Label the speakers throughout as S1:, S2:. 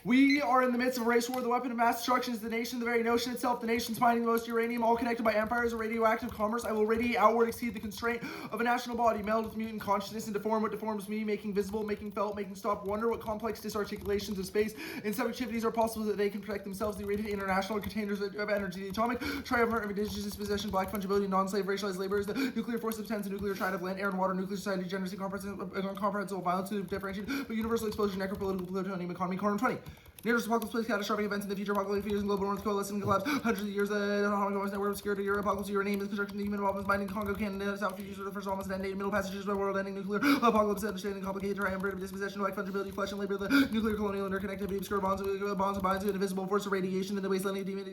S1: We are in the midst of a race war. The weapon of mass destruction is the nation, the very notion itself. The nation's mining the most uranium, all connected by empires of radioactive commerce. I will radiate outward, exceed the constraint of a national body, meld with mutant consciousness, and deform what deforms me, making visible, making felt, making stop, wonder what complex disarticulations of space and subjectivities are possible that they can protect themselves. The radiant international containers of energy, the atomic triumvirate of indigenous dispossession, black fungibility, non-slave, racialized laborers, the nuclear force of tens, the nuclear triad of land, air, and water, nuclear society, degeneracy, comprehensible violence, differentiated, but universal explosion, necropolitical, plutonium, economy, quantum 20. Nearest apocalypse place, catastrophic events in the future, apocalyptic fears and global norms coalescing and collapse. Hundreds of years, network obscurity, your apocalypse, your name is construction, the human involvement, minding Congo, Canada, South futures for the first almost ending, middle passages, world ending, nuclear apocalypse, understanding, complicated, triumvirate of dispossession, like fungibility, flesh and labor, the nuclear colonial interconnectivity, obscure bonds and binds, invisible force of radiation, in the wasteland, demon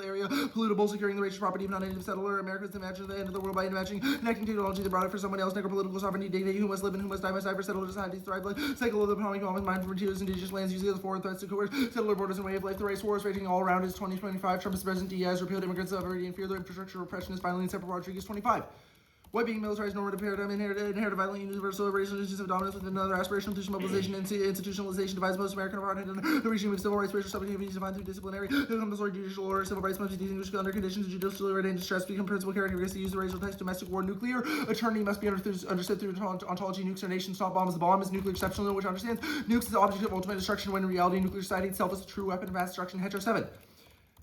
S1: area, pollutable, securing the racial property of non-native settler, Americans to imagine the end of the world by imagining connecting technology that brought it for someone else, necropolitical sovereignty, dignity, who must live and who must die for settler societies thrive, like cycle of the atomic bombs, mind for materials, indigenous lands, using as foreign threats to coerce settler borders and way of life. The race war is raging all around. Is 2025. Trump is president. Diaz repealed immigrants' sovereignty and fear. Their infrastructure repression is finally inseparable. Rodriguez 25. White being militarized normative paradigm, inherited violent universal racialization of dominance with another aspirational mobilization and institutionalization divides most American apartheid and the regime of civil rights, racial subjectivity defined through disciplinary, compulsory judicial order, civil rights must be distinguished under conditions of judicial order and distress, become principal characteristics, the use of racial text, domestic war, nuclear eternity must be understood through ontology. Nukes are nations, not bombs. The bomb is nuclear exceptional, which understands nukes is the object of ultimate destruction, when in reality nuclear society itself is the true weapon of mass destruction. Hetero 7.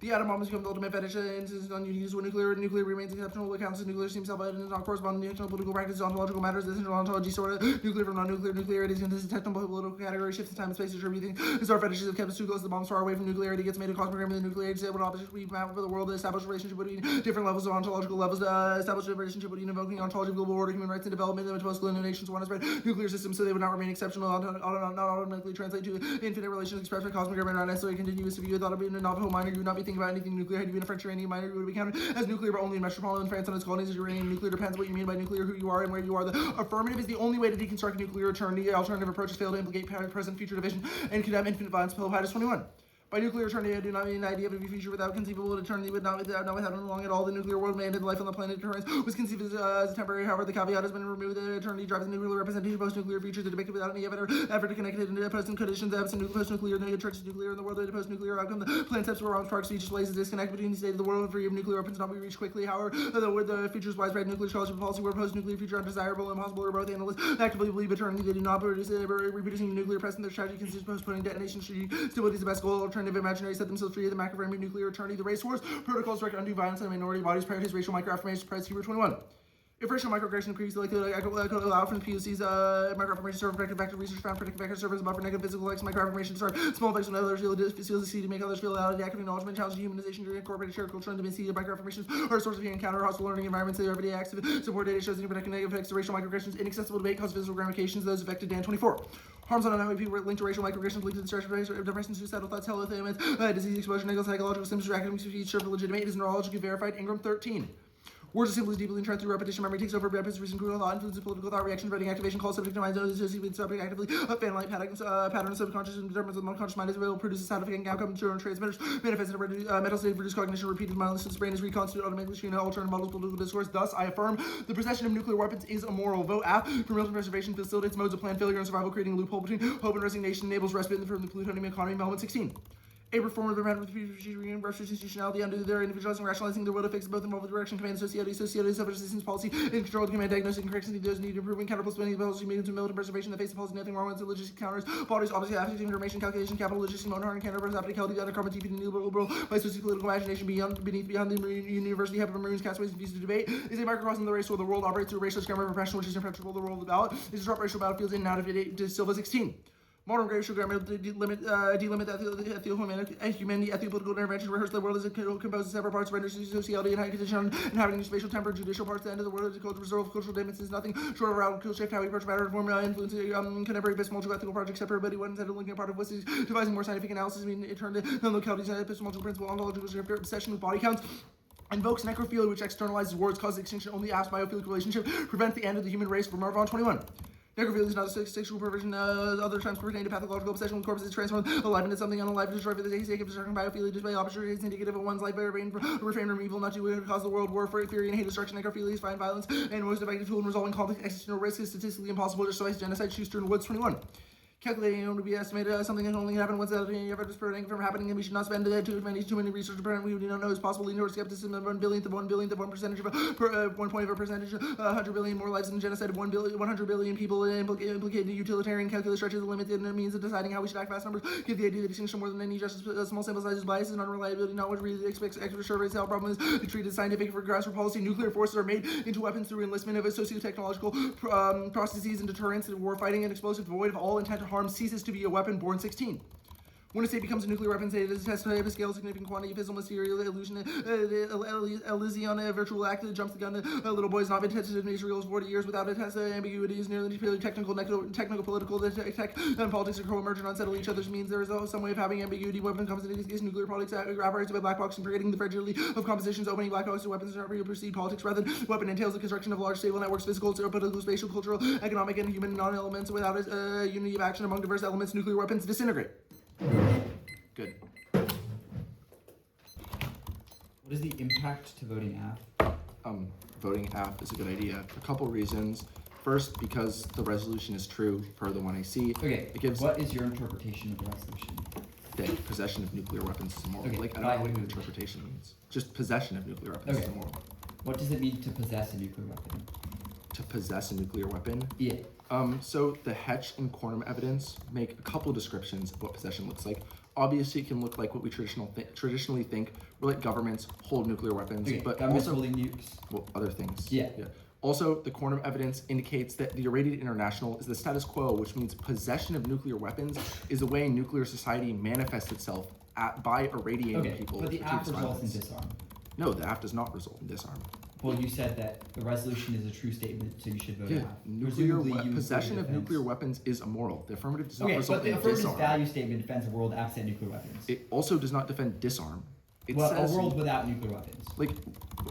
S1: The atom bomb has become the ultimate fetish and insists on use when nuclear remains exceptional. It counts as nuclear seems self-evident and not corresponding to technical political practice. Ontological matters, the central ontology sort of nuclear from non-nuclear. Nuclearity is into technical political category, shifts in time and space, attributing as our fetishes have kept us too close to the bombs far away from nuclearity. Gets made a cosmic program in the nuclear disabled opposition. We map for the world, the established relationship between different levels of ontological levels, established a relationship between invoking ontology of global order, human rights and development, and most colonial nations want to spread nuclear systems so they would not remain exceptional, not automatically translate to infinite relations expressed by cosmic grammar, not necessarily continuous. If you thought of being a Navajo minor, you would not be thinking about anything nuclear. Had you been a French Iranian minor, you would be counted as nuclear, but only in metropolitan France on its colonies as uranium. Nuclear depends what you mean by nuclear, who you are, and where you are. The affirmative is the only way to deconstruct nuclear eternity. Alternative approaches fail to implicate present, future division, and condemn infinite violence. Pilatus 21. By nuclear eternity, I do not mean an idea of a future without conceivable eternity, without long at all. The nuclear world may end life on the planet. Deterrence was conceived as temporary. However, the caveat has been removed. The eternity drives the nuclear representation of post-nuclear futures, depicted without any effort to connect it into present conditions. The absent post-nuclear, the church is nuclear in the world. The post-nuclear outcome. The plan steps where arms sparks each lays a disconnect between the state of the world free of nuclear weapons not be reached quickly. However, the future's widespread nuclear scholarship policy where post-nuclear future undesirable and impossible, or both analysts actively believe eternity. They do not produce reproducing the nuclear present. Their strategy consists of postponing detonation. Stability is the best goal. Alternative imaginary set themselves free of the macro frame of nuclear eternity. The race wars, protocols direct undue violence on minority bodies, prioritize racial microaffirmation, spreads Hebrew 21. If racial microaggression increases, like allow from the POC's microaffirmation serve effective vector research found predictive vector serve as a buffer negative physical effects, microaffirmation start small effects when others feel succeed to make others feel valid, active acknowledgement, challenge humanization during incorporated shared culture, intimacy of microaffirmations are a source of human encounter, hostile learning environments, their everyday acts of support data shows the negative effects of racial microaggressions, inaccessible debate, cause physical ramifications, those affected Dan 24. Harms on unhappy people linked to racial microaggressions, linked to the stress of depression, suicidal thoughts, health ailments, disease exposure, negative psychological symptoms, academic speech, serve legitimate, is neurologically verified. Ingram 13. Words are simply deeply entrenched through repetition. Memory takes over repetition, reason, cruel thought, influences political thought, reaction, writing, activation, call subject to mind, zones, associated with subject actively, fan-like patterns of subconscious and determines of unconscious mind as well, produces side effect outcome, children, transmitters, manifests in a mental state of reduced cognition, repeated mindlessness, brain is reconstituted automatically, screen, alternate models, political discourse. Thus, I affirm the possession of nuclear weapons is immoral. Vote F for military preservation facilitates modes of planned failure and survival, creating a loophole between hope and resignation, enables respite from the plutonium economy. Element 16. A reform of the institutionality under their individualizing, rationalizing their will to fix both involved with direction, command, society, self-assistance policy, and control, command, diagnosing, correction, those need improvement, counterpose, spending, policy, mediums, and military preservation, the face of policy, nothing wrong with logistic counters, bodies, obviously, affective information, calculation, capital, logistics, motor, and counter, practicality, data, carbon, TP, neoliberal, by sociopolitical imagination, beyond the university, heaven of maroons, castaways, and views to debate, is a microcosm of the race where the world operates through racial grammar of repression, which is impenetrable. The role of the ballot is to disrupt racial battlefields in and out of it to Silva 16. Modern racial grammar delimit humanity, ethical intervention, rehearse the world as it composes separate parts, renders sociality and high condition, inhabiting spatial temper, judicial parts, the end of the world is called the reserve of cultural dimensions, nothing short of radical shift, how we approach matter, form, influence, contemporary epistemological ethical projects, separate one instead of looking at part of what's devising more scientific analysis, it turned to non-localities and epistemological principle, ontological obsession with body counts, invokes necrophilia, which externalizes words, causes extinction, only asks biophilic relationship, prevents the end of the human race. For Marvon 21. Necrophilia is not a sexual perversion, other times pertaining to pathological obsession with corpses transformed alive into something unalive, destroyed for the sake of destruction. Biophilia display opposite is indicative of one's life, refrain from evil, not to cause the world war, fury, and hate, destruction. Necrophilia is fine violence, and most effective tool in resolving complex existential risks is statistically impossible, just genocide. Schuster and Woods 21. calculating to be estimated something that only happened once out of any ever preventing from happening, and we should not spend too many research apparently we don't know is possible. Ignore skepticism of 1/1 of 1% of 1 point of a percentage, 100 billion more lives than genocide of 100 billion people implicated. Utilitarian calculus stretches the limit and means of deciding how we should act. Fast numbers give the idea that distinction more than any just small sample sizes bias and unreliability, not what really expects extra surveys. How problem is treated scientific for grass for policy. Nuclear forces are made into weapons through enlistment of sociotechnological processes and deterrence. War fighting and explosive devoid of all intent to harm ceases to be a weapon. Born 16. When a state becomes a nuclear weapon state, it is tested by a scale of significant quantity of physical material, illusion, Elysion, a virtual act that jumps the gun. Little boy has not been tested in Israel 40 years without a test. Ambiguity is nearly technical, political, tech, and politics are co-emergent, unsettle each other's means. There is some way of having ambiguity. Weapon comes into this nuclear politics operates by black box and creating the fragility of compositions, opening black box to weapons and proceed politics rather than weapon entails the construction of large stable networks, physical, political, spatial, cultural, economic, and human non-elements without a unity of action among diverse elements. Nuclear weapons disintegrate. Good.
S2: What is the impact to voting app?
S1: Voting app is a good idea. A couple reasons. First, because the resolution is true per the 1AC.
S2: Okay,
S1: it gives
S2: what is your interpretation of the resolution?
S1: That possession of nuclear weapons is immoral.
S2: Okay,
S1: I don't know what interpretation means. Just possession of nuclear weapons is immoral.
S2: What does it mean to possess a nuclear weapon?
S1: To possess a nuclear weapon?
S2: Yeah.
S1: So the Hetch and Cornum evidence make a couple descriptions of what possession looks like. Obviously, it can look like what we traditionally think, where like governments hold nuclear weapons, but
S2: governments
S1: also
S2: holding nukes.
S1: Well, other things.
S2: Yeah.
S1: Also, the Cornum evidence indicates that the irradiated international is the status quo, which means possession of nuclear weapons is the way nuclear society manifests itself by irradiating people.
S2: But the act results in disarm.
S1: No, the act does not result in disarm.
S2: Well, you said that the resolution is a true statement, so you should vote
S1: out. Possession of nuclear weapons is immoral. The affirmative does not result in disarm.
S2: But the affirmative value statement defends a world absent nuclear weapons.
S1: It also does not defend disarm. It
S2: says a world without nuclear weapons.
S1: Like,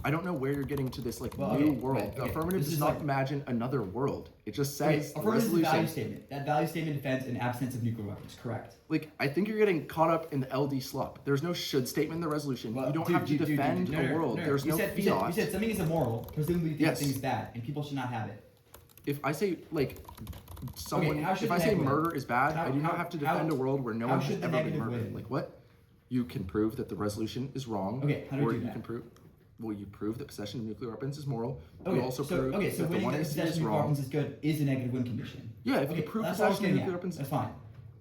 S1: I don't know where you're getting to this new world. The affirmative does not imagine another world. It just says
S2: affirmative is a value statement. That value statement defends an absence of nuclear weapons. Correct.
S1: Like, I think you're getting caught up in the LD slup. There's no should statement in the resolution. You don't have to defend a world. There's no fiat.
S2: You said something is immoral, presumably the thing is bad, and people should not have it.
S1: If I say, like, someone, if I say murder is bad, I do not have to defend a world where no one has ever been murdered. Like, what? You can prove that the resolution is wrong.
S2: Okay, how do we do that?
S1: Or you can prove, well, you prove that possession of nuclear weapons is moral. You also prove
S2: so
S1: that the
S2: winning
S1: one
S2: that possession of nuclear weapons is good is a negative win condition.
S1: Yeah, if you prove possession of nuclear weapons,
S2: that's fine.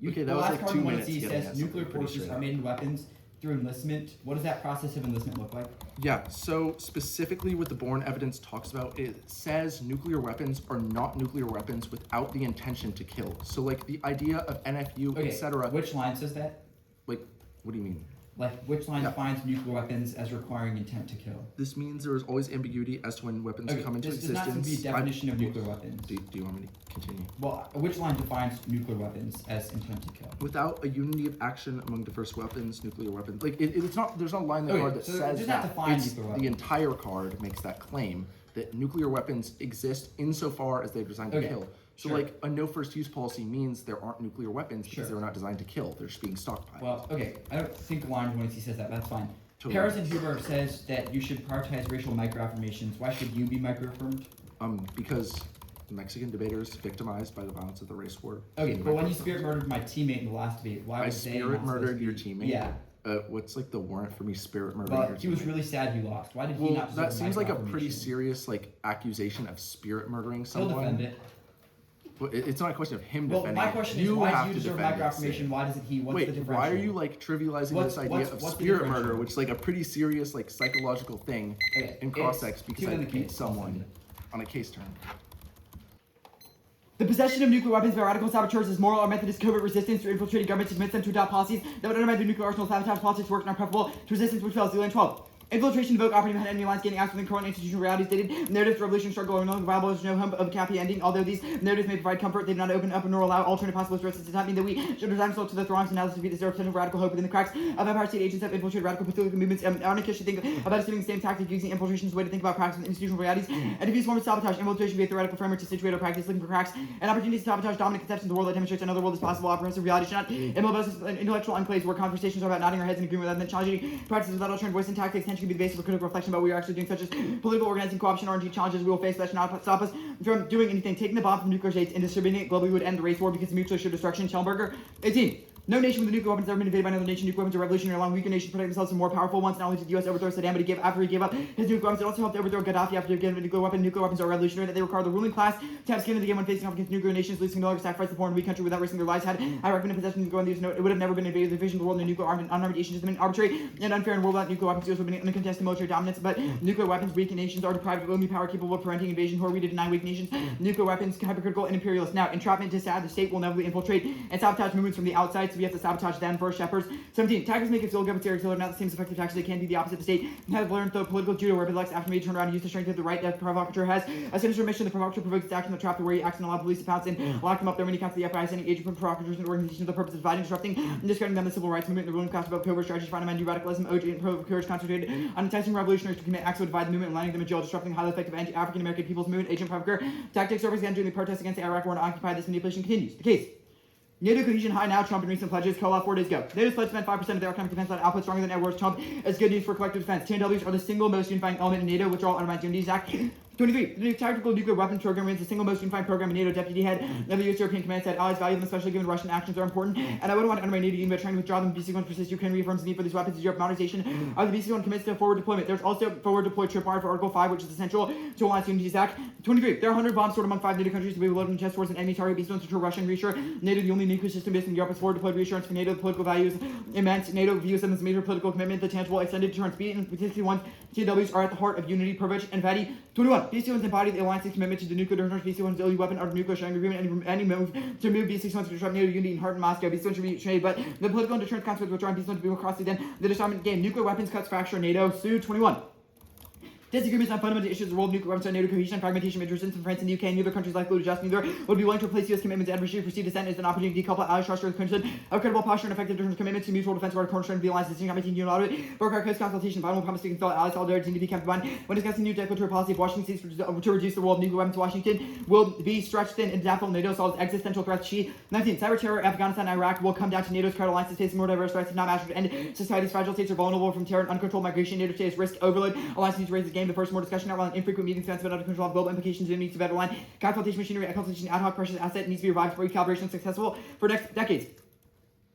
S1: Okay, that was like 2 minutes.
S2: The last part says nuclear forces are made into weapons through enlistment. What does that process of enlistment look like?
S1: Yeah, so specifically what the Bourne evidence talks about, it says nuclear weapons are not nuclear weapons without the intention to kill. So like the idea of NFU, etc.
S2: Which line says that?
S1: Like, what do you mean?
S2: Like, which line defines nuclear weapons as requiring intent to kill?
S1: This means there is always ambiguity as to when weapons come into existence.
S2: This does not be a definition of nuclear weapons.
S1: Do you want me to continue?
S2: Well, which line defines nuclear weapons as intent to kill?
S1: Without a unity of action among diverse weapons, nuclear weapons. Like, it's not. There's no line in the card that says that. The entire card makes that claim that nuclear weapons exist insofar as they're designed to kill. So, like, a no first use policy means there aren't nuclear weapons because they were not designed to kill. They're just being stockpiled.
S2: Well, I don't think the line when he says that, but that's fine. Paris and Huber says that you should prioritize racial microaffirmations. Why should you be microaffirmed?
S1: Because Mexican debaters victimized by the violence of the race war.
S2: Okay, but when you spirit murdered my teammate in the last debate, why was they
S1: spirit murdered your teammate?
S2: Yeah.
S1: What's like the warrant for me spirit murdering your teammate?
S2: He was really sad you lost. Why did he not?
S1: That seems like a pretty serious accusation of spirit murdering someone.
S2: He'll defend it.
S1: It's not a question of him defending it.
S2: My question is, why do you deserve microaffirmation? Why doesn't he? What's the differential?
S1: Why are you trivializing this idea of spirit murder, which is like a pretty serious psychological thing in cross-sex because I beat someone on a case turn?
S3: The possession of nuclear weapons by radical saboteurs is moral. Our method is covert resistance through infiltrating governments to convince them to adopt policies that would undermine their nuclear arsenal. Sabotage politics work not preferable to resistance which fails. Zealand 12. Infiltration, evoke operating behind enemy lines, gaining access within current institutional realities. Dated narratives, revolution, struggle are no longer viable. There's no hope of a happy ending. Although these narratives may provide comfort, they do not open up nor allow alternative possibilities. It does not mean that we should resign ourselves to the throngs and analysis to defeat this representative radical hope within the cracks of empire state agents have infiltrated radical political movements. Anarchists should think about assuming the same tactic, using infiltration as a way to think about cracks within institutional realities and diffuse forms of sabotage. Infiltration via theoretical framework to situate our practice, looking for cracks and opportunities to sabotage dominant conceptions of the world that demonstrates another world is possible. Oppressive reality should not immobilize intellectual enclaves where conversations are about nodding our heads in agreement rather than challenging practices without alternative voice and tactics. Tension can be the basis for critical reflection about what we are actually doing, such as political organizing, co-option, RNG challenges we will face that should not stop us from doing anything. Taking the bomb from nuclear states and distributing it globally would end the race war because of mutually assured destruction. Schellenberger. 18. No nation with a nuclear weapon has ever been invaded by another nation. Nuclear weapons are revolutionary, allowing weaker nations to protect themselves from more powerful ones. Not only did the U.S. overthrow Saddam, but after he gave up his nuclear weapons, it also helped overthrow Gaddafi after he gave him a nuclear weapon. Nuclear weapons are revolutionary, that they require the ruling class to have skin in the game when facing off against nuclear nations, losing no longer sacrifice the poor and weak country without risking their lives. Had Iraq been in possession of nuclear weapons, it would have never been invaded. The division of the world into nuclear armed and unarmed nations has been arbitrary and unfair, and world without nuclear weapons would have been uncontested military dominance. But nuclear weapons, weak nations are deprived of only power capable of preventing invasion. Who are we to deny weak nations? Nuclear weapons, hypocritical and imperialist. Now, entrapment to sad, the state will inevitably infiltrate and sabotage movements from the outside, so we have to sabotage them first. Shepherds. 17. Tactics make its government are not the same as effective tactics. They can be the opposite. The state has learned the political judo where it elects after me to turn around and use the strength of the right that the provocateur has. A sinister mission, the provocateur provokes its action, the trap, where he acts and allow police to pounce in, lock them up there when he counts the FBI sending agent from provocateurs and organizations for the purpose of dividing, disrupting, and discrediting them, the civil rights movement, the ruling class about covert strategies, finding new radicalism, OG and provocateurs concentrated on enticing revolutionaries to commit acts to divide the movement and landing them in jail, disrupting the highly effective African American people's movement, agent provocateur, tactics service again during the protests against the Iraq war and occupy. This manipulation continues. The case. NATO cohesion high now, Trump and recent pledges, co-op 4 days ago. NATO's pledge spent 5% of their economic defense on output stronger than ever. Trump as good news for collective defense. TNWs are the single most unifying element in NATO. Withdrawal undermines unity. Zach. 23. The tactical nuclear weapons program remains the single most unifying program in NATO. Deputy head of the U.S. European Command said allies value them, especially given Russian actions are important. And I wouldn't want to undermine NATO even by trying to withdraw them. BC-1 persists. Ukraine reaffirms the need for these weapons as Europe modernization of the BC-1 commits to forward deployment. There's also forward deployed trip hard for Article 5, which is essential to alliance unity. Zach. 23. There are 100 bombs stored among 5 NATO countries to be loaded in chest towards an enemy target. BC-1 to deter Russia and reassure NATO, the only nuclear system based in Europe, is forward deployed reassurance for NATO. The political values immense. NATO views them as a major political commitment. The tangible extended deterrence. BC-1 TWs are at the heart of unity, privilege, and fatty. 21. BC-1s embody the alliance's commitment to the nuclear deterrence. BC-1's only weapon under nuclear sharing agreement. Any move to move BC-1s to disrupt NATO unity in heart and Moscow. BC-1 should be betrayed, but the political and deterrence consequences withdrawing BC-1 to be more costly than the disarmament game. Nuclear weapons cuts fracture NATO. Sue 21. Disagreements on fundamental issues of the role of nuclear weapons on NATO cohesion and fragmentation of interests in France and the UK and neither countries likely to adjust. Neither would be willing to replace U.S. commitments and receive dissent as an opportunity to decouple allies trust with concern of credible posture and effective deterrence commitment to mutual defense of our cornerstone of the alliance. Decision committee unilaterally broker close consultation. Final promise to consult allies solidarity need to be kept in mind when discussing new declaratory policy of Washington states to reduce the role of nuclear weapons. Washington will be stretched thin and adaptable. NATO solves existential threats. She 19. Cyber terror, Afghanistan, Iraq will come down to NATO's crowd alliances facing more diverse threats if not mastered. And society's fragile states are vulnerable from terror and uncontrolled migration. NATO states risk overload. Alliance needs to raise the game. The first more discussion on infrequent meetings spent out of control of global implications and needs to better align. Consultation machinery, consultation ad hoc precious asset needs to be revived for recalibration successful for next decades.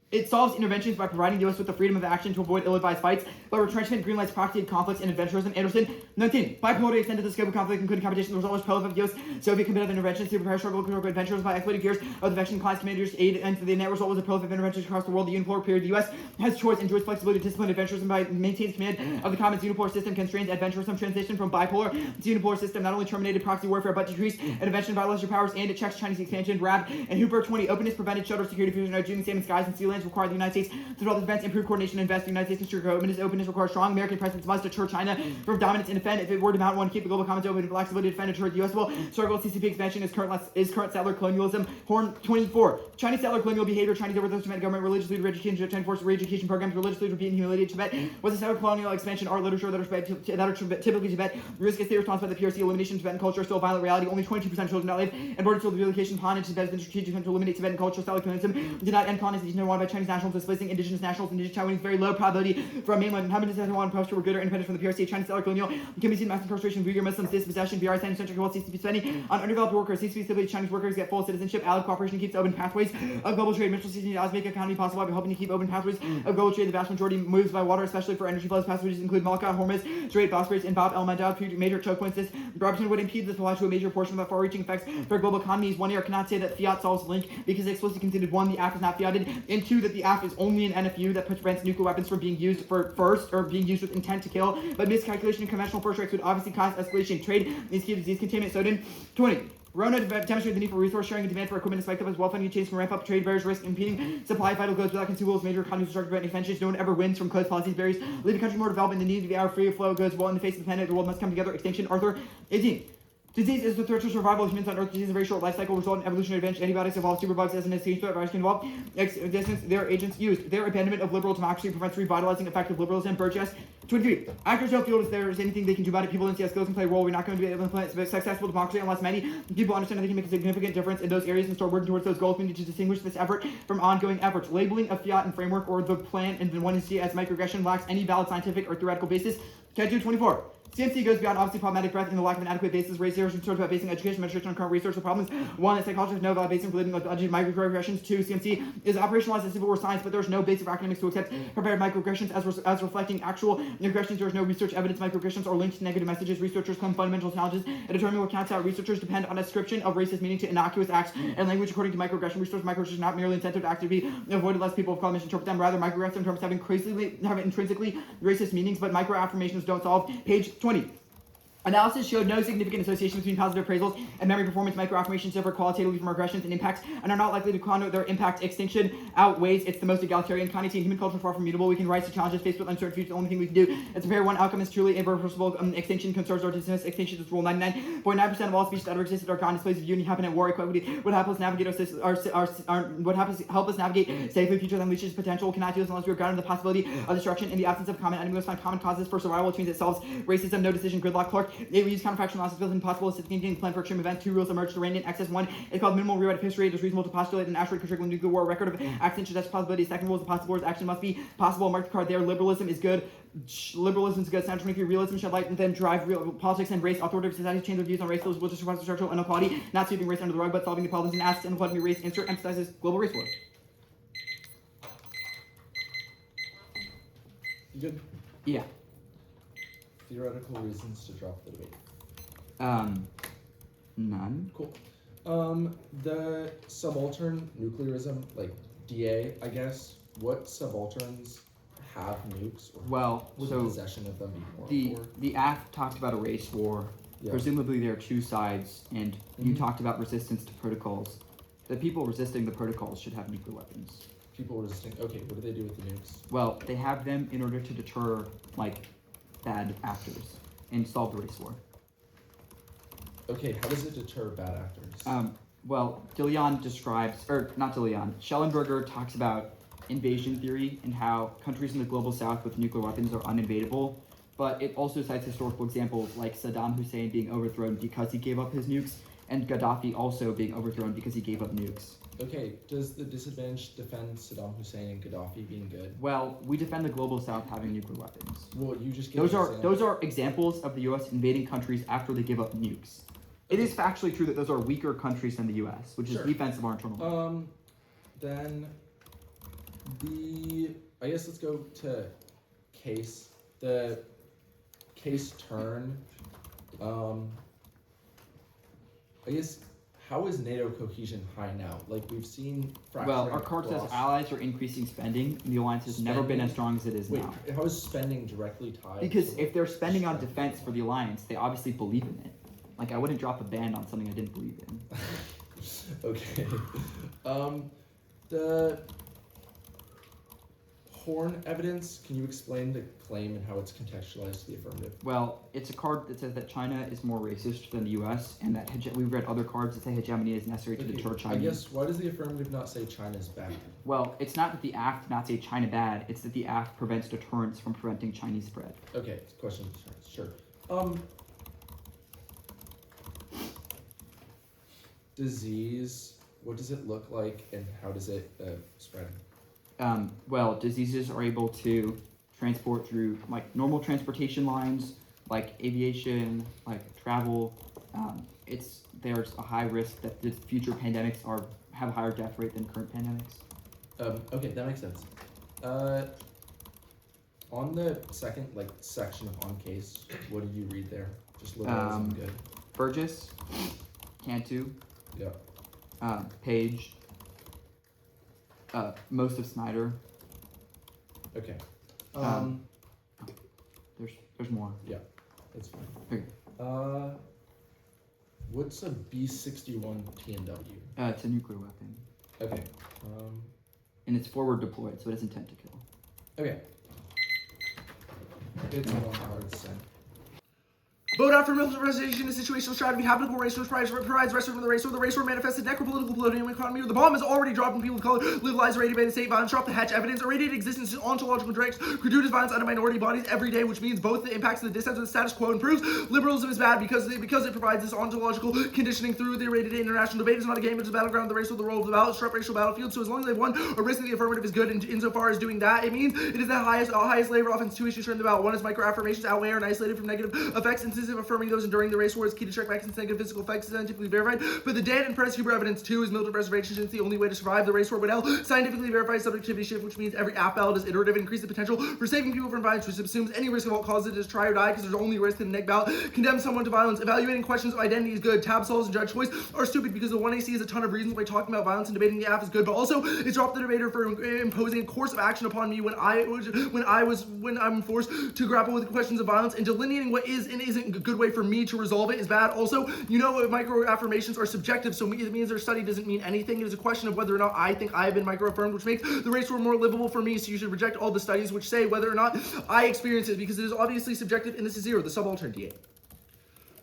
S3: It solves interventions by providing the U.S. with the freedom of action to avoid ill-advised fights, but retrenchment greenlights proxy conflicts and adventurism. Anderson. 19. Bipolarity extended the scope of conflict, including competition. The result was prolific U.S. Soviet competitive interventions to prepare struggle critical adventurers by exploiting fears of the vection class commanders' aid, and the net result was a prolific interventions across the world. The unipolar period, the U.S. has choice, enjoys flexibility to discipline adventurism by maintains command of the commons. Unipolar system constrains adventurism. Transition from bipolar to unipolar system not only terminated proxy warfare, but decreased intervention by lesser powers, and it checks Chinese expansion. Rab and Hooper. 20. Openness prevented shelter security fusion. Doing the same in skies and sea lands required the United States to develop defense, improve coordination, invest. The United States ensure openness requires strong American presence must deter China from dominance and defend. If it were to mount one, keep the global commons open and flexibility to defend and deter. The U.S. will struggle with CCP expansion is current settler colonialism. Horn 24. Chinese settler colonial behavior. Chinese overthrows Tibetan government, religious leader education, Chinese forced re-education programs, religious leader being humiliated. Tibet was a settler colonial expansion. Art, literature that are typically Tibet. Risk is the response by the PRC. Elimination of Tibetan culture still a violent reality. Only 22% of children not live and border to the relocation plan. Tibet has been strategic to eliminate Tibetan culture. Settler colonialism did not end colonization wanted by Chinese nationals displacing indigenous nationals. Indigenous Taiwanese very low probability from mainland inhabitants of Taiwan post were good or independent from the PRC. Chinese settler colonial can be seen mass incarceration, Uyghur Muslims, dispossession, BRI centric world CCP spending on underdeveloped workers. CCP stability, Chinese workers get full citizenship. Allied cooperation keeps open pathways of global trade. Mitchell CCP does make economy possible by helping to keep open pathways of global trade. The vast majority moves by water, especially for energy flows. Passages include Malacca, Hormuz, Strait, Bosporus, and Bab el Mandab. Major choke points. This Robertson would impede the supply to a major portion of the far-reaching effects for global economies. One year cannot say that fiat solves link because they explicitly conceded one, the AF is not fiated, and two, that the AF is only an NFU that prevents nuclear weapons from being used for first or being used with intent to kill. But miscalculation in conventional first strikes would obviously cause escalation. Trade needs to keep disease containment. Soden 20. Rona demonstrated the need for resource sharing and demand for equipment to spike up as well-funding chains can ramp up trade barriers, risk impeding supply vital goods without consumables. Major economies are structured by extensions. No one ever wins from closed policies barriers. Leave the country more development. The need to be our free flow of goods well in the face of the planet. The world must come together. Extinction. Arthur 18. Disease is the threat to survival of humans on Earth. Disease is a very short life cycle, result in evolutionary advantage. Antibiotics evolve superbugs as an escape threat. Viruses can evolve existence. Their agents used. Their abandonment of liberal democracy prevents revitalizing effective liberalism. Burgess 23. Actors don't feel if there is anything they can do about it. People in CS skills can play a role. We're not going to be able to implement successful democracy unless many people understand that they can make a significant difference in those areas and start working towards those goals. We need to distinguish this effort from ongoing efforts. Labeling a fiat and framework or the plan and the one you see as microaggression lacks any valid scientific or theoretical basis. June 24. CMC goes beyond obviously problematic breadth and the lack of an adequate basis. Race theory concerns about basing education administration on current research problems. One, that psychologists know about basing for living alleged microaggressions. Two, CMC is operationalized as civil war science, but there's no basis for academics to accept prepared microaggressions as reflecting actual aggressions. There's no research evidence microaggressions are linked to negative messages. Researchers claim fundamental challenges and determine what counts out. Researchers depend on a description of racist meaning to innocuous acts and language according to microaggression. Research microaggressions not merely incentive to actively avoid less people of color misinterpret them. Rather, microaggression terms have intrinsically racist meanings, but microaffirmations don't solve. Page 20. Analysis showed no significant association between positive appraisals and memory performance. Microaffirmations differ qualitatively from regressions and impacts and are not likely to connote their impact. Extinction outweighs. It's the most egalitarian kind. Human culture far from mutable. We can rise to challenges faced with uncertain future. The only thing we can do is prepare one outcome is truly irreversible. Extinction concerns or dismiss. Extinction is rule 99.9% of all species that ever existed are gone. Displays of unity happen at war. Equity would help us navigate help us navigate safely. Future unleashes potential. Cannot do this unless we are grounded in the possibility of destruction. In the absence of common enemy, we must find common causes for survival, which means it solves racism. No decision. Gridlock. Clark. It used counterfactual analysis built impossible to plan for extreme events. Two rules emerged to reign in excess. One is called minimal rewrite of history. It is reasonable to postulate an asteroid could trigger a nuclear war. Record of accidents such possibility. Second rule is the possible wars action must be possible. Mark the card there. Liberalism is good. Liberalism is good. Sound 23. Realism shed light and then drive real politics and race. Authoritative society change their views on race. Those will just survive structural inequality, not sweeping race under the rug, but solving the problems and asks and flooding race. Insert emphasizes global race war.
S4: You good?
S3: Yeah.
S4: Theoretical reasons to drop the debate.
S3: None.
S4: Cool. The subaltern nuclearism, like DA, I guess. What subalterns have nukes? Or
S3: Well,
S4: would
S3: so
S4: possession of them be more?
S3: the act talked about a race war.
S4: Yeah.
S3: Presumably there are two sides, and you talked about resistance to protocols. The people resisting the protocols should have nuclear weapons.
S4: People resisting. Okay, what do they do with the nukes?
S3: Well, they have them in order to deter, like, bad actors and solve the race war.
S4: Okay, how does it deter bad actors?
S3: Well, Schellenberger talks about invasion theory and how countries in the global south with nuclear weapons are uninvadable, but it also cites historical examples like Saddam Hussein being overthrown because he gave up his nukes, and Gaddafi also being overthrown because he gave up nukes.
S4: Okay, does the disadvantage defend Saddam Hussein and Gaddafi being good?
S3: Well, we defend the global south having nuclear weapons.
S4: Well, you just gave
S3: Those are examples of the U.S. invading countries after they give up nukes. It is factually true that those are weaker countries than the U.S., which is defense of our internal.
S4: Then I guess let's go to case. The case turn. I guess, how is NATO cohesion high now? Like, we've seen fracturing.
S3: Well, our card says allies are increasing spending, and the alliance has never been as strong as it is now.
S4: How is spending directly tied?
S3: Because if they're spending on defense for the alliance, they obviously believe in it. Like, I wouldn't drop a ban on something I didn't believe in.
S4: Okay. The Horn evidence, can you explain the claim and how it's contextualized to the affirmative?
S3: Well, it's a card that says that China is more racist than the U.S., and that we've read other cards that say hegemony is necessary to deter China.
S4: I guess, why does the affirmative not say China's bad?
S3: Well, it's not that the act not say China bad, it's that the act prevents deterrence from preventing Chinese spread.
S4: Okay, question of deterrence, sure. Disease, what does it look like and how does it spread?
S3: Well, diseases are able to transport through like normal transportation lines, like aviation, like travel. There's a high risk that the future pandemics have a higher death rate than current pandemics.
S4: Okay, that makes sense. On the second section of on case, what do you read there? Just liberalism, good.
S3: Burgess, Cantu.
S4: Yeah.
S3: Page. Most of Snyder.
S4: Okay.
S3: There's more.
S4: Yeah, that's fine.
S3: Okay.
S4: What's a B-61 TNW?
S3: It's a nuclear weapon.
S4: Okay.
S3: And it's forward deployed, so it has intent to kill.
S4: Okay. It's 1 hour to send.
S1: Vote out for militarization and situational strategy. Habitable race source provides rest room in the race war. The race war manifested necropolitical plutonium economy. Or the bomb is already dropped when people of color live lives irradiated by the state violence. Drop the hatch evidence. Irradiated existence is ontological directs. Gratuitous violence on minority bodies every day, which means both the impacts of the dissent of the status quo improves. Liberalism is bad because it provides this ontological conditioning through the irradiated international debate. It's not a game, it's a battleground of the race with the role of the ballot, disrupt racial battlefield. So as long as they've won, a risk of the affirmative is good. And insofar as doing that, it means it is the highest labor offense. Two issues from the ballot. One is micro-affirmations outweigh and isolated from negative effects. Instances of affirming those enduring the race war is key to check back since negative physical effects is scientifically verified. But the dead and Press Huber evidence too is militant preservation. It's the only way to survive the race war. But scientifically verified subjectivity shift, which means every app ballot is iterative and increases the potential for saving people from violence, which assumes any risk of all causes is try or die because there's only risk that the neg ballot condemns someone to violence. Evaluating questions of identity is good. Tab solves and judge choice are stupid because the 1AC has a ton of reasons why talking about violence and debating the app is good, but also it's dropped the debater for imposing a course of action upon me when I'm forced to grapple with questions of violence, and delineating what is and isn't a good way for me to resolve it is bad. Also, micro affirmations are subjective, so it means their study doesn't mean anything. It is a question of whether or not I think I have been micro affirmed, which makes the race war more livable for me. So you should reject all the studies which say whether or not I experience it, because it is obviously subjective, and this is zero, the subaltern DA.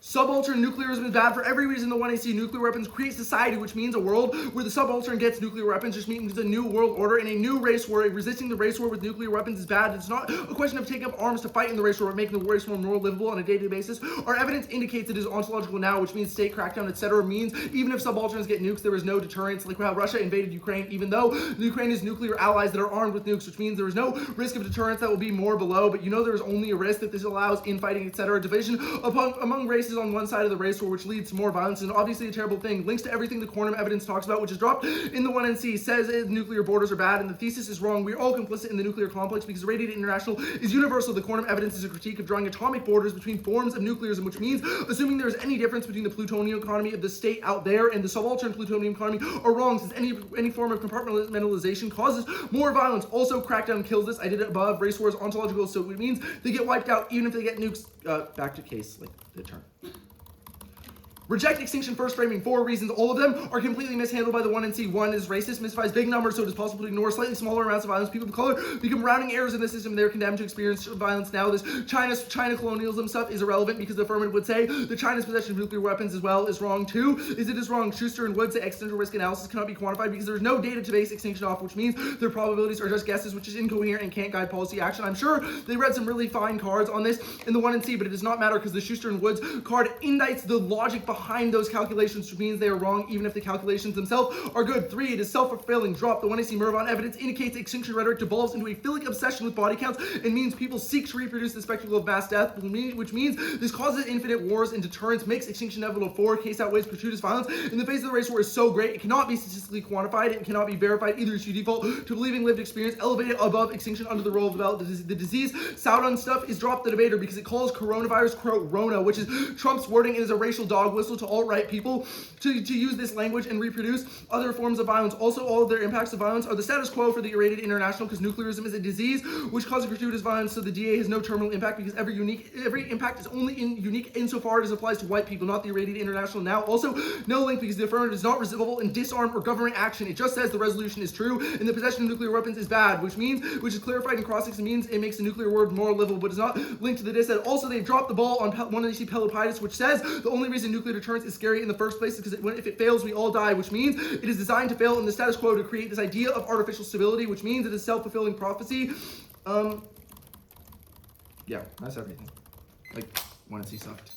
S1: Subaltern nuclearism is bad for every reason. The 1AC nuclear weapons create society, which means a world where the subaltern gets nuclear weapons, just means a new world order and a new race war. Resisting the race war with nuclear weapons is bad. It's not a question of taking up arms to fight in the race war, but making the race war more livable on a day-to-day basis. Our evidence indicates it is ontological now, which means state crackdown, etc. means even if subalterns get nukes, there is no deterrence. Like how Russia invaded Ukraine, even though Ukraine has nuclear allies that are armed with nukes, which means there is no risk of deterrence that will be more below. But there is only a risk that this allows infighting, etc. Division among races on one side of the race war, which leads to more violence, and obviously a terrible thing. Links to everything the quantum evidence talks about, which is dropped in the 1NC, says nuclear borders are bad, and the thesis is wrong. We're all complicit in the nuclear complex because radiated international is universal. The quantum evidence is a critique of drawing atomic borders between forms of nuclearism, which means assuming there is any difference between the plutonium economy of the state out there and the subaltern plutonium economy are wrong, since any form of compartmentalization causes more violence. Also, crackdown kills this. I did it above. Race war is ontological, so it means they get wiped out even if they get nukes. Back to case, like the term. Reject extinction first framing. 4 reasons. All of them are completely mishandled by the 1NC. 1 is racist, mystifies big numbers, so it is possible to ignore slightly smaller amounts of violence. People of color become rounding errors in the system. They're condemned to experience violence now. This China colonialism stuff is irrelevant because the affirmative would say that China's possession of nuclear weapons as well is wrong. 2 is it is wrong. Schuster and Wood say existential risk analysis cannot be quantified because there's no data to base extinction off, which means their probabilities are just guesses, which is incoherent and can't guide policy action. I'm sure they read some really fine cards on this in the 1NC, but it does not matter because the Schuster and Woods card indicts the logic behind those calculations, which means they are wrong even if the calculations themselves are good. 3, it is self-fulfilling. Drop. The 1AC Mervon evidence indicates extinction rhetoric devolves into a philic obsession with body counts and means people seek to reproduce the spectacle of mass death, which means this causes infinite wars, and deterrence makes extinction inevitable. 4, case outweighs gratuitous violence in the face of the race war is so great it cannot be statistically quantified, it cannot be verified either. So you default to believing lived experience, elevated above extinction under the role of development. The disease Saudon stuff is dropped the debater because it calls coronavirus corona, which is Trump's wording and is a racial dog whistle to alt-right people to use this language and reproduce other forms of violence. Also, all of their impacts of violence are the status quo for the irradiated international because nuclearism is a disease which causes gratuitous violence, so the DA has no terminal impact because every impact is only unique insofar as it applies to white people, not the irradiated international. Now, also, no link because the affirmative is not resolvable in disarm or government action. It just says the resolution is true and the possession of nuclear weapons is bad, which is clarified in cross-examination means it makes the nuclear word more livable, but is not linked to the dissent. Also, they've dropped the ball on 1AC Pelopitis, which says the only reason nuclear deterrence is scary in the first place is because if it fails, we all die, which means it is designed to fail in the status quo to create this idea of artificial stability, which means it is self-fulfilling prophecy. Yeah, that's everything. Like, 1NC sucked.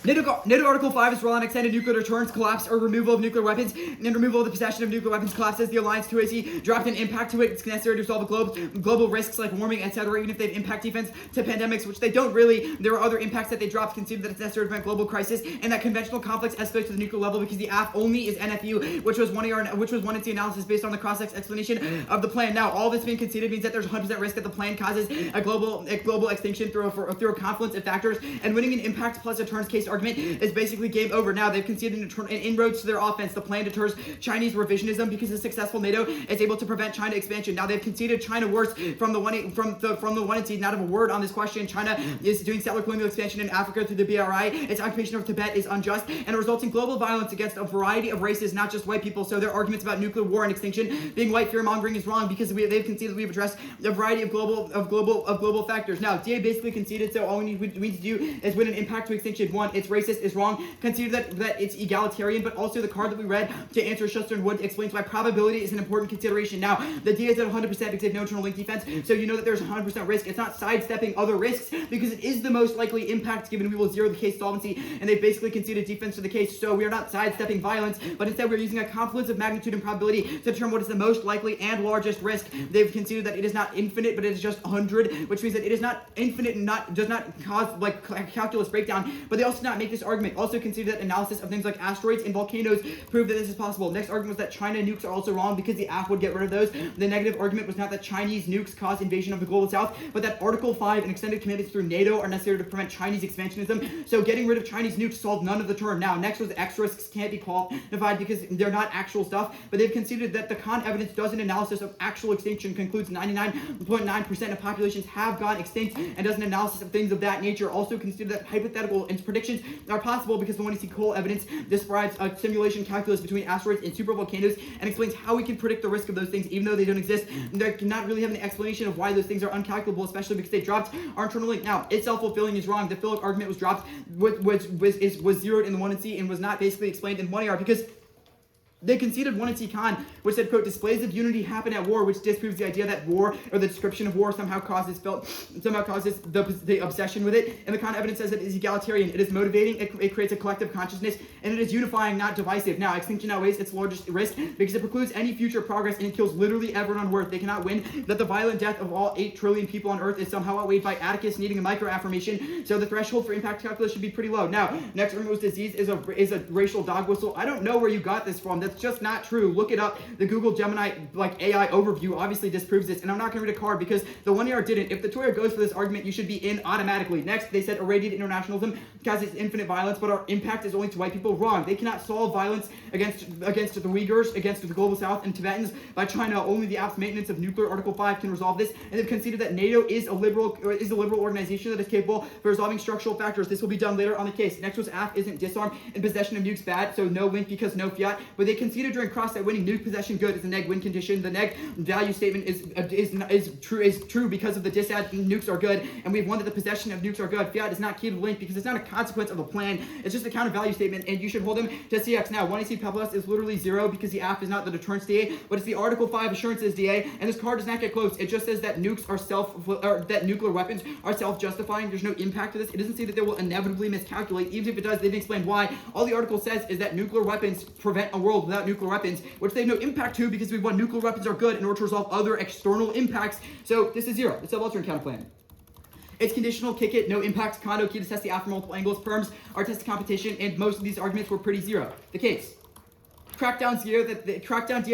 S3: NATO Article 5 is roll on extended nuclear deterrence, collapse or removal of nuclear weapons, and removal of the possession of nuclear weapons collapses the Alliance 2AC, dropped an impact to it. It's necessary to solve global risks like warming, etc., even if they impact defense to pandemics, which they don't really. There are other impacts that they dropped, consider that it's necessary to prevent global crisis, and that conventional conflicts escalate to the nuclear level because the AF only is NFU, which was one NC analysis based on the cross-sex explanation of the plan. Now, all this being conceded means that there's 100% risk that the plan causes a global extinction through a confluence of factors, and winning an impact plus deterrence case argument is basically game over. Now they've conceded an inroads to their offense. The plan deters Chinese revisionism because a successful NATO is able to prevent China expansion. Now they've conceded China worse from the one and seed. Not of a word on this question. China is doing settler colonial expansion in Africa through the BRI. Its occupation of Tibet is unjust and results in global violence against a variety of races, not just white people. So their arguments about nuclear war and extinction being white fear mongering is wrong because they've conceded we've addressed a variety of global factors. Now DA basically conceded, so all we need to do is win an impact to extinction. One, it's racist, is wrong. Conceded that it's egalitarian, but also the card that we read to answer Schuster and Wood explains why probability is an important consideration. Now the DA is at 100% because they have no internal link defense, so you know that there's 100% risk. It's not sidestepping other risks because it is the most likely impact given we will zero the case solvency, and they basically conceded defense to the case. So we are not sidestepping violence, but instead we're using a confluence of magnitude and probability to determine what is the most likely and largest risk. They've conceded that it is not infinite, but it is just 100, which means that it is not infinite and does not cause like calculus breakdown. But they also did not make this argument. Also conceded that analysis of things like asteroids and volcanoes prove that this is possible. Next argument was that China nukes are also wrong because the AF would get rid of those. The negative argument was not that Chinese nukes cause invasion of the global south, but that Article 5 and extended commitments through NATO are necessary to prevent Chinese expansionism. So getting rid of Chinese nukes solved none of the term. Now next was X risks can't be quantified because they're not actual stuff, but they've conceded that the con evidence does an analysis of actual extinction concludes 99.9% of populations have gone extinct and does an analysis of things of that nature. Also consider that hypothetical and predictions are possible because the 1AC coal evidence describes a simulation calculus between asteroids and supervolcanoes and explains how we can predict the risk of those things even though they don't exist. They cannot really have an explanation of why those things are uncalculable, especially because they dropped our internal link. Now, it's self-fulfilling is wrong. The Philip argument was dropped, was zeroed in the 1AC and was not basically explained in 1AR because they conceded 1AC con, which said, quote, displays of unity happen at war, which disproves the idea that war or the description of war somehow causes the obsession with it. And the con evidence says it is egalitarian, it is motivating, it creates a collective consciousness, and it is unifying, not divisive. Now, extinction outweighs its largest risk because it precludes any future progress and it kills literally everyone on Earth. They cannot win that the violent death of all 8 trillion people on Earth is somehow outweighed by Atticus needing a micro-affirmation, so the threshold for impact calculus should be pretty low. Now, next argument was disease is a racial dog whistle. I don't know where you got this from. That's just not true. Look it up. The Google Gemini AI overview obviously disproves this, and I'm not going to read a card because the 1AR didn't. If the Toya goes for this argument, you should be in automatically. Next, they said irradiated internationalism causes infinite violence, but our impact is only to white people. Wrong. They cannot solve violence against the Uyghurs, against the global south and Tibetans by China. Only the app's maintenance of nuclear Article 5 can resolve this, and they've conceded that NATO is a liberal organization that is capable of resolving structural factors. This will be done later on the case. Next was AF isn't disarm and possession of nukes bad, so no link because no fiat, but they conceded during cross that winning nuke possession good is a neg win condition. The neg value statement is true because of the disad nukes are good, and we've won that the possession of nukes are good. Fiat is not key to the link because it's not a consequence of a plan. It's just a counter value statement, and you should hold them to CX. Now, 1AC plus is literally 0 because the AF is not the deterrence DA, but it's the Article 5 assurances DA, and this card does not get close. It just says that that nuclear weapons are self-justifying. There's no impact to this. It doesn't say that they will inevitably miscalculate. Even if it does, they didn't explain why. All the article says is that nuclear weapons prevent a world without nuclear weapons, which they have no impact to because we've won nuclear weapons are good in order to resolve other external impacts. So this is 0. It's a subaltern counterplan. It's conditional, kick it, no impact, condo, key to test the after multiple angles, perms are tested competition, and most of these arguments were pretty 0. The case. Crackdown DA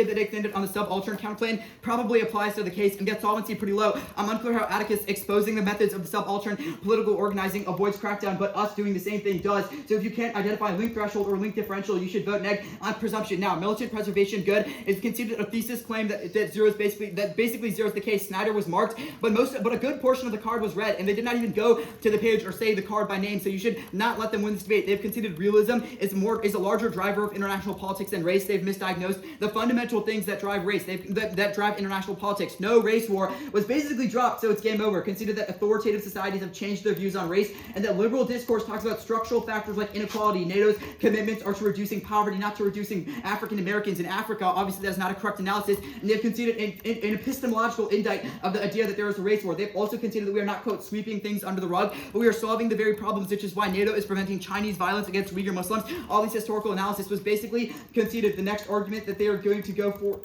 S3: that extended on the subaltern counterplan probably applies to the case and gets solvency pretty low. I'm unclear how Atticus exposing the methods of the subaltern political organizing avoids crackdown, but us doing the same thing does. So if you can't identify link threshold or link differential, you should vote neg on presumption. Now, militant preservation good is conceded a thesis claim that basically zeros the case. Snyder was marked, but a good portion of the card was red, and they did not even go to the page or say the card by name. So you should not let them win this debate. They've conceded realism is a larger driver of international politics than race. They've misdiagnosed the fundamental things that drive race, that drive international politics. No race war was basically dropped, so it's game over. Conceded that authoritative societies have changed their views on race, and that liberal discourse talks about structural factors like inequality. NATO's commitments are to reducing poverty, not to reducing African Americans in Africa. Obviously, that's not a correct analysis, and they've conceded an epistemological indictment of the idea that there is a race war. They've also conceded that we are not, quote, sweeping things under the rug, but we are solving the very problems, which is why NATO is preventing Chinese violence against Uyghur Muslims. All these historical analysis was basically conceded conceded the next argument that they are going to go for.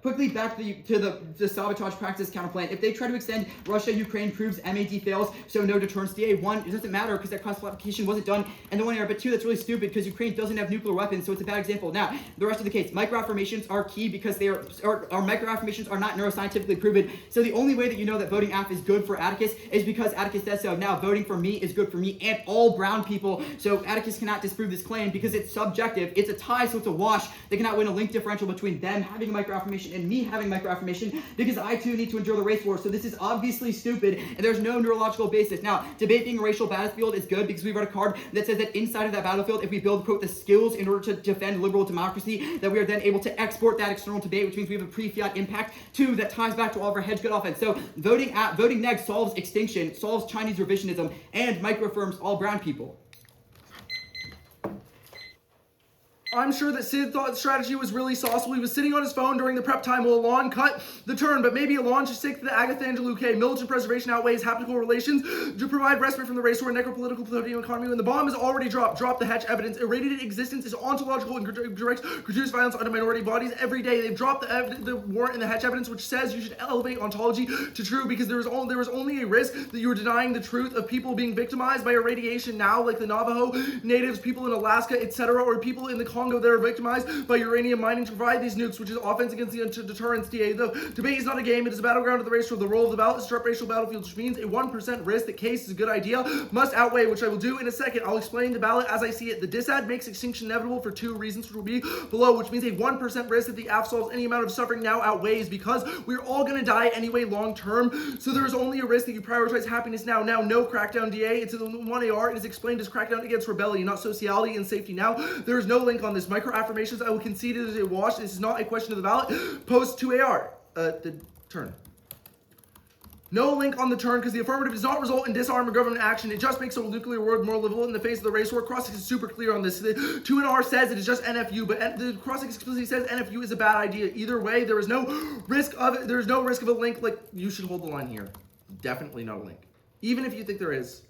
S3: Quickly back to the sabotage practice counterplan. If they try to extend Russia-Ukraine proves MAD fails, so no deterrence DA. One, it doesn't matter because that classification wasn't done in the 1 year. But two, that's really stupid because Ukraine doesn't have nuclear weapons, so it's a bad example. Now, the rest of the case, microaffirmations are key because they are microaffirmations are not neuroscientifically proven. So the only way that you know that voting aff is good for Atticus is because Atticus says so. Now, voting for me is good for me and all brown people. So Atticus cannot disprove this claim because it's subjective. It's a tie, so it's a wash. They cannot win a link differential between them having a microaffirmation and me having microaffirmation because I too need to endure the race war. So this is obviously stupid and there's no neurological basis. Now, debate being a racial battlefield is good because we wrote a card that says that inside of that battlefield, if we build, quote, the skills in order to defend liberal democracy, that we are then able to export that external debate, which means we have a pre-fiat impact. Two, that ties back to all of our hedge good offense. So voting neg solves extinction, solves Chinese revisionism, and microaffirms all brown people.
S1: I'm sure that Sid thought the strategy was really saucy. He was sitting on his phone during the prep time while Alon cut the turn, but maybe Alon should stick to the Agatha Angelou militant preservation outweighs haptical relations to provide respite from the race war, necropolitical plutonium economy. When the bomb is already dropped the hedge evidence. Irradiated existence is ontological and directs gratuitous violence under minority bodies every day. They've dropped the warrant in the hedge evidence, which says you should elevate ontology to true because there was only a risk that you were denying the truth of people being victimized by irradiation now, like the Navajo natives, people in Alaska, etc., or people in the Congo that are victimized by uranium mining to provide these nukes, which is offense against the deterrence DA. The debate is not a game, it is a battleground of the race for the role of the ballot is disrupt racial battlefields, which means a 1% risk that case is a good idea must outweigh, which I will do in a second. I'll explain the ballot as I see it. The disad makes extinction inevitable for two reasons, which will be below, which means a 1% risk that the AF solves any amount of suffering now outweighs because we're all going to die anyway long term, so there is only a risk that you prioritize happiness now. Now, no crackdown DA. It's in 1AR. It is explained as crackdown against rebellion, not sociality and safety. Now, there is no link on this. Microaffirmations, I will concede it as a wash. This is not a question of the ballot. Post 2AR. The turn. No link on the turn because the affirmative does not result in disarm or government action. It just makes a nuclear world more livable in the face of the race war. Crossix is super clear on this. The 2NR says it is just NFU, but the Crossix explicitly says NFU is a bad idea. Either way, there is no risk of it. There is no risk of a link. Like, you should hold the line here. Definitely not a link. Even if you think there is.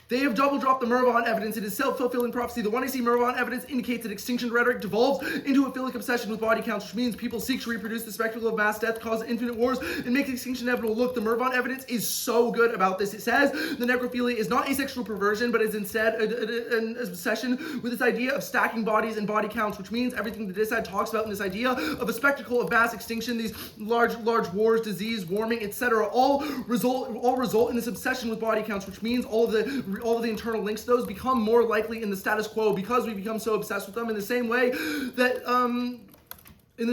S1: They have double dropped the Mervon evidence. It is self-fulfilling prophecy. The 1AC Mervon evidence indicates that extinction rhetoric devolves into a philic obsession with body counts, which means people seek to reproduce the spectacle of mass death, cause infinite wars, and make extinction inevitable. Look, the Mervon evidence is so good about this. It says the necrophilia is not a sexual perversion, but is instead an obsession with this idea of stacking bodies and body counts, which means everything the disad talks about in this idea of a spectacle of mass extinction, these large wars, disease, warming, etc., all result in this obsession with body counts, which means all of the internal links to those become more likely in the status quo because we become so obsessed with them in the same way that in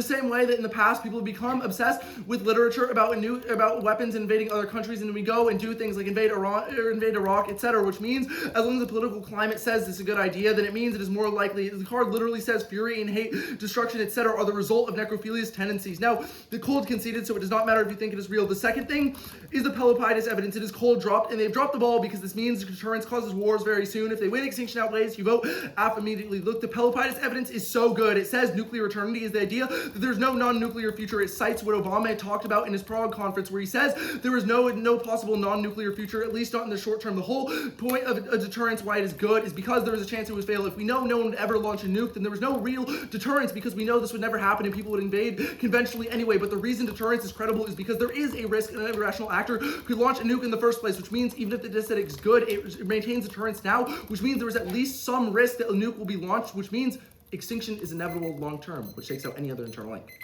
S1: the past people have become obsessed with literature about weapons invading other countries, and we go and do things like invade Iran or invade Iraq, etc., which means as long as the political climate says this is a good idea, then it means it is more likely. The card literally says fury and hate, destruction, etc., are the result of necrophilia's tendencies. Now, the cold conceded, so it does not matter if you think it is real. The second thing is the Pelopidas evidence. It is cold dropped, and they've dropped the ball because this means deterrence causes wars very soon. If they win extinction outweighs, you vote AF immediately. Look, the Pelopidas evidence is so good. It says nuclear eternity is the idea that there's no non-nuclear future. It cites what Obama had talked about in his Prague conference, where he says there is no possible non-nuclear future, at least not in the short term. The whole point of a deterrence, why it is good, is because there is a chance it would fail. If we know no one would ever launch a nuke, then there was no real deterrence because we know this would never happen and people would invade conventionally anyway. But the reason deterrence is credible is because there is a risk an irrational actor could launch a nuke in the first place, which means even if the aesthetic is good, it maintains deterrence now, which means there is at least some risk that a nuke will be launched, which means extinction is inevitable long term, which takes out any other internal link.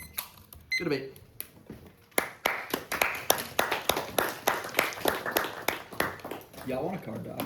S1: Good debate.
S2: Y'all want a card back?